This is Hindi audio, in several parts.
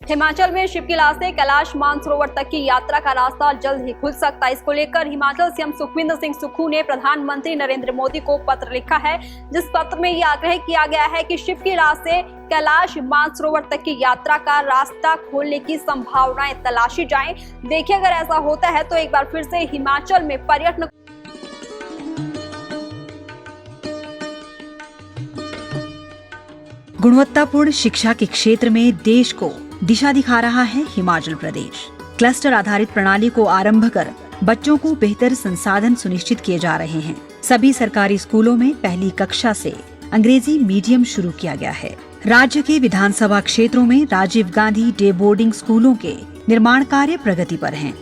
हिमाचल में शिवकिला से कैलाश मानसरोवर तक की यात्रा का रास्ता जल्द ही खुल सकता है। इसको लेकर हिमाचल सीएम सुखविंदर सिंह सुक्खू ने प्रधानमंत्री नरेंद्र मोदी को पत्र लिखा है, जिस पत्र में ये आग्रह किया गया है कि शिवकिला से कैलाश मानसरोवर तक की यात्रा का रास्ता खोलने की संभावनाएं तलाशी जाएं। देखिए, अगर ऐसा होता है तो एक बार फिर से हिमाचल में पर्यटन गुणवत्तापूर्ण शिक्षा के क्षेत्र में देश को दिशा दिखा रहा है हिमाचल प्रदेश। क्लस्टर आधारित प्रणाली को आरंभ कर बच्चों को बेहतर संसाधन सुनिश्चित किए जा रहे हैं। सभी सरकारी स्कूलों में पहली कक्षा से अंग्रेजी मीडियम शुरू किया गया है। राज्य के विधानसभा क्षेत्रों में राजीव गांधी डे बोर्डिंग स्कूलों के निर्माण कार्य प्रगति पर हैं।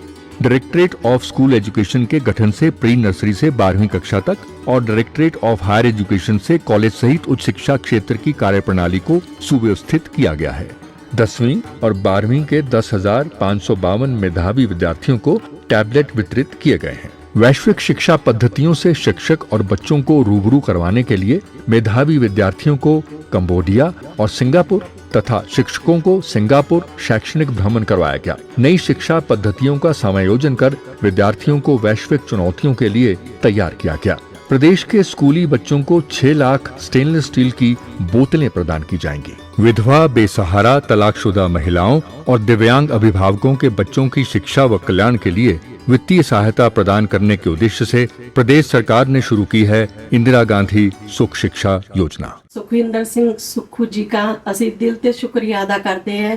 डायरेक्टरेट ऑफ स्कूल एजुकेशन के गठन से प्री नर्सरी से 12वीं कक्षा तक और डायरेक्टरेट ऑफ हायर एजुकेशन से कॉलेज सहित उच्च शिक्षा क्षेत्र की कार्यप्रणाली को सुव्यवस्थित किया गया है। 10वीं और 12वीं के 10,552 मेधावी विद्यार्थियों को टैबलेट वितरित किए गए हैं। वैश्विक शिक्षा पद्धतियों से शिक्षक और बच्चों को रूबरू करवाने के लिए मेधावी विद्यार्थियों को कंबोडिया और सिंगापुर तथा शिक्षकों को सिंगापुर शैक्षणिक भ्रमण करवाया गया। नई शिक्षा पद्धतियों का समायोजन कर विद्यार्थियों को वैश्विक चुनौतियों के लिए तैयार किया गया। प्रदेश के स्कूली बच्चों को 6 लाख स्टेनलेस स्टील की बोतलें प्रदान की जाएंगी। विधवा, बेसहारा, तलाकशुदा महिलाओं और दिव्यांग अभिभावकों के बच्चों की शिक्षा व कल्याण के लिए वित्तीय सहायता प्रदान करने के उद्देश्य से प्रदेश सरकार ने शुरू की है इंदिरा गांधी सुख शिक्षा योजना। सुखविंदर सिंह सुक्खू जी का ਅਸੀਂ ਦਿਲ ਤੇ ਸ਼ੁਕਰੀਆ ਅਦਾ ਕਰਦੇ हैं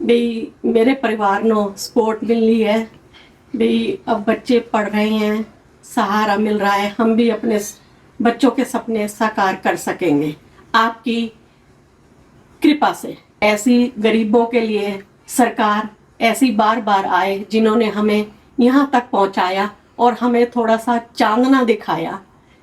भी मेरे परिवार नो सपोर्ट मिल रही है भी अब बच्चे पढ़ रहे हैं, सहारा मिल रहा है, हम भी अपने बच्चों के सपने साकार कर सकेंगे आपकी कृपा से। ऐसी गरीबों के लिए सरकार ऐसी बार बार आए जिन्होंने हमें यहाँ तक पहुँचाया और हमें थोड़ा सा चांदना दिखाया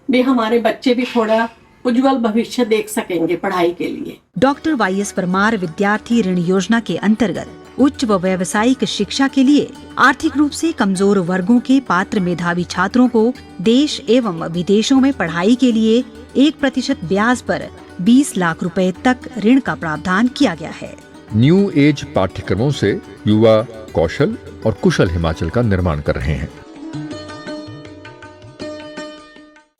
भी हमारे बच्चे भी थोड़ा उज्जवल भविष्य देख सकेंगे पढ़ाई के लिए। डॉक्टर वाईएस परमार विद्यार्थी ऋण योजना के अंतर्गत उच्च व व्यावसायिक शिक्षा के लिए आर्थिक रूप से कमजोर वर्गों के पात्र मेधावी छात्रों को देश एवं विदेशों में पढ़ाई के लिए 1% ब्याज पर 20 लाख रुपए तक ऋण का प्रावधान किया गया है। न्यू एज पाठ्यक्रमों से युवा कौशल और कुशल हिमाचल का निर्माण कर रहे हैं।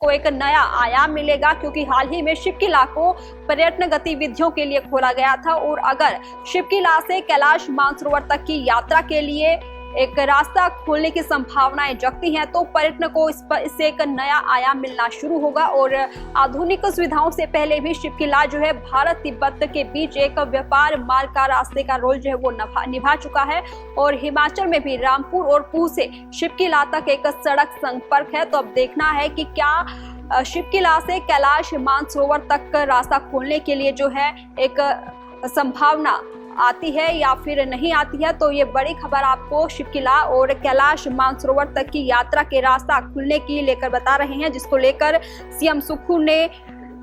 को एक नया आयाम मिलेगा, क्योंकि हाल ही में शिवकिला को पर्यटन गतिविधियों के लिए खोला गया था और अगर शिवकिला से कैलाश मानसरोवर तक की यात्रा के लिए एक रास्ता खोलने की संभावनाएं जगती हैं, तो पर्यटन को इससे एक नया आयाम मिलना शुरू होगा। और आधुनिक सुविधाओं से पहले भी शिवकिला जो है भारत तिब्बत के बीच एक व्यापार मार्ग का रास्ते का रोल जो है वो निभा चुका है। और हिमाचल में भी रामपुर और पूह से शिवकिला तक एक सड़क संपर्क है। तो अब देखना है कि क्या शिवकिला से कैलाश मानसरोवर तक रास्ता खोलने के लिए जो है एक संभावना आती है या फिर नहीं आती है। तो ये बड़ी खबर आपको शिवकिला और कैलाश मानसरोवर तक की यात्रा के रास्ता खुलने की लेकर बता रहे हैं, जिसको लेकर सीएम सुक्खू ने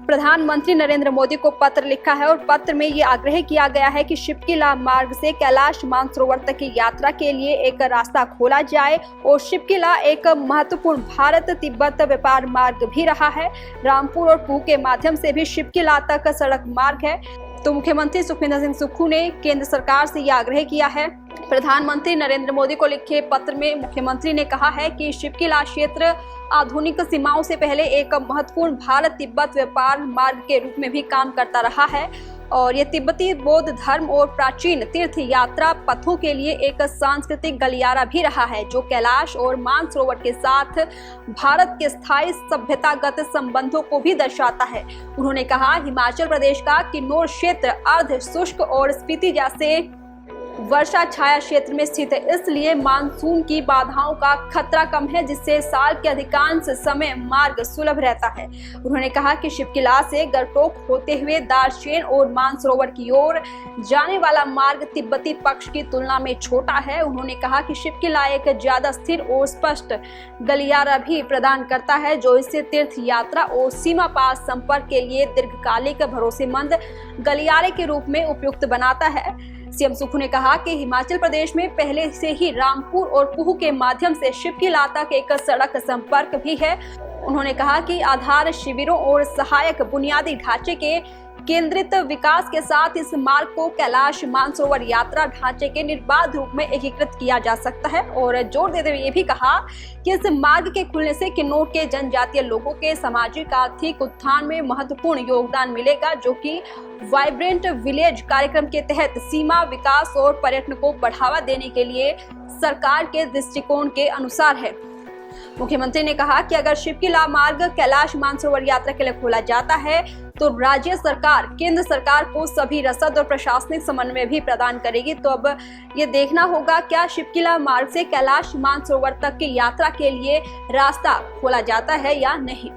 प्रधानमंत्री नरेंद्र मोदी को पत्र लिखा है। और पत्र में ये आग्रह किया गया है कि शिवकिला मार्ग से कैलाश मानसरोवर तक की यात्रा के लिए एक रास्ता खोला जाए। और शिवकिला एक महत्वपूर्ण भारत तिब्बत व्यापार मार्ग भी रहा है। रामपुर और पूह के माध्यम से भी शिवकिला तक सड़क मार्ग है। तो मुख्यमंत्री सुखविंदर सिंह सुक्खू ने केंद्र सरकार से यह आग्रह किया है। प्रधानमंत्री नरेंद्र मोदी को लिखे पत्र में मुख्यमंत्री ने कहा है कि शिवकिला क्षेत्र आधुनिक सीमाओं से पहले एक महत्वपूर्ण भारत तिब्बत व्यापार मार्ग के रूप में भी काम करता रहा है। और ये तिब्बती बौद्ध धर्म और प्राचीन तीर्थ यात्रा पथों के लिए एक सांस्कृतिक गलियारा भी रहा है, जो कैलाश और मानसरोवर के साथ भारत के स्थायी सभ्यतागत संबंधों को भी दर्शाता है। उन्होंने कहा, हिमाचल प्रदेश का किन्नौर क्षेत्र अर्ध शुष्क और स्पीति जैसे वर्षा छाया क्षेत्र में स्थित है, इसलिए मानसून की बाधाओं का खतरा कम है, जिससे साल के अधिकांश समय मार्ग सुलभ रहता है। उन्होंने कहा कि शिवकिला से गरटोक होते हुए दारचेन और मानसरोवर की ओर जाने वाला मार्ग तिब्बती पक्ष की तुलना में छोटा है। उन्होंने कहा कि शिवकिला एक ज्यादा स्थिर और स्पष्ट गलियारा भी प्रदान करता है, जो इसे तीर्थ यात्रा और सीमा पार संपर्क के लिए दीर्घकालिक भरोसेमंद गलियारे के रूप में उपयुक्त बनाता है। सीएम सुक्खू ने कहा कि हिमाचल प्रदेश में पहले से ही रामपुर और पूह के माध्यम से शिवकिला तक एक सड़क संपर्क भी है। उन्होंने कहा कि आधार शिविरों और सहायक बुनियादी ढांचे के केंद्रित विकास के साथ इस मार्ग को कैलाश मानसरोवर यात्रा ढांचे के निर्बाध रूप में एकीकृत किया जा सकता है। और जोर देते हुए ये भी कहा कि इस मार्ग के खुलने से किन्नौर के जनजातीय लोगों के सामाजिक आर्थिक उत्थान में महत्वपूर्ण योगदान मिलेगा, जो कि वाइब्रेंट विलेज कार्यक्रम के तहत सीमा विकास और पर्यटन को बढ़ावा देने के लिए सरकार के दृष्टिकोण के अनुसार है। मुख्यमंत्री ने कहा कि अगर शिवकिला मार्ग कैलाश मानसरोवर यात्रा के लिए खोला जाता है तो राज्य सरकार केंद्र सरकार को सभी रसद और प्रशासनिक समन्वय भी प्रदान करेगी। तो अब ये देखना होगा क्या शिवकिला मार्ग से कैलाश मानसरोवर तक की यात्रा के लिए रास्ता खोला जाता है या नहीं।